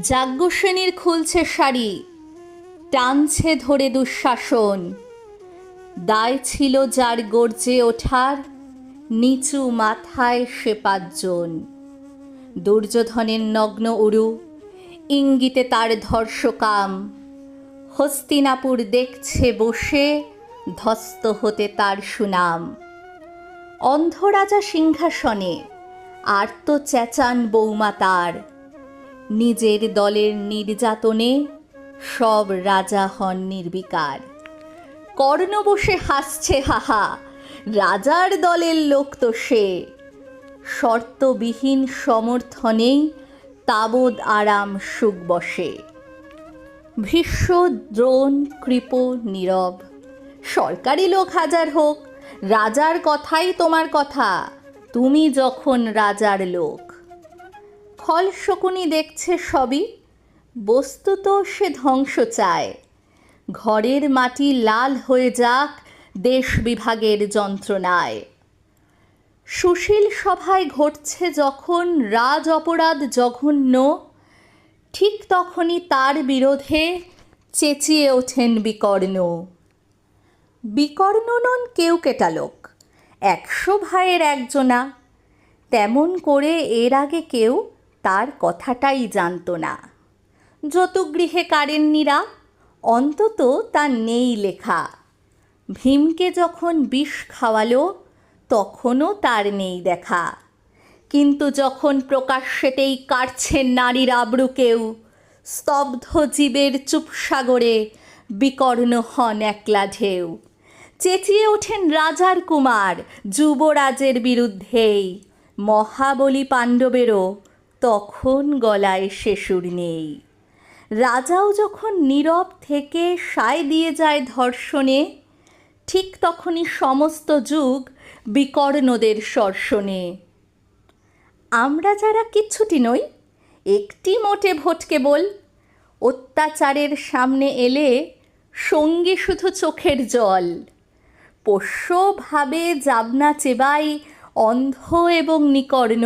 যাজ্ঞসেনীর খুলছে শাড়ি, টানছে ধরে দুঃশাসন। দায় ছিল যার গর্জে ওঠার, নিচু মাথায় সে ৫ জন। দুর্যোধনের নগ্ন উরু, ইঙ্গিতে তার ধর্ষকাম। হস্তিনাপুর দেখছে বসে, ধ্বস্ত হতে তার সুনাম। অন্ধ রাজা সিংহাসনে, আর্ত চেঁচান বৌমা তার। নিজের দলের নির্যাতনে সব রাজা হন নির্বিকার। কর্ণ বসে হাসছে হাহা, রাজার দলের লোক তো সে। শর্তবিহীন সমর্থনেই তাবৎ আরাম সুখ বসে। ভীষ্ম, দ্রোণ, কৃপ, নীরব, সরকারি লোক হাজার হোক, রাজার কথাই তোমার কথা, তুমি যখন রাজার লোক। খল শকুনি দেখছে সবই, বস্তুত সে ধ্বংস চায়। ঘরের মাটি লাল হয়ে যাক দেশ বিভাগের যন্ত্রণায়। সুশীল সভায় ঘটছে যখন রাজ অপরাধ জঘন্য, ঠিক তখনই তার বিরোধে চেঁচিয়ে ওঠেন বিকর্ণ। বিকর্ণ নন কেউ কেটা লোক, ১০০ ভাইয়ের একজনা। তেমন করে এর আগে কেউ তার কথাটাই জানত না। যত গৃহে কারেন্নিরা, অন্তত তা নেই লেখা। ভীমকে যখন বিষ খাওয়ালো, তখনও তার নেই দেখা। কিন্তু যখন প্রকাশ্যেতেই কাটছে নারীর আবরু কেউ, স্তব্ধ জীবের চুপসাগরে বিকর্ণ হন একলা ঢেউ। চেঁচিয়ে ওঠেন রাজার কুমার যুবরাজের বিরুদ্ধেই। মহাবলী পাণ্ডবেরও তখন গলায় সে সুর নেই। রাজাও যখন নীরব থেকে সায় দিয়ে যায় ধর্ষণে, ঠিক তখনই সমস্ত যুগ বিকর্ণদের শর্ষণে। আমরা যারা কিচ্ছুটি নই, একটি মোটে ভোট কেবল, অত্যাচারের সামনে এলে সঙ্গী শুধু চোখের জল। পোষ্য ভাবে যাবনা চেবাই অন্ধ এবং নিকর্ণ।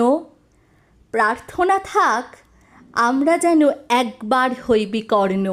প্রার্থনা থাক আমরা যেন একবার হই বিকর্ণ।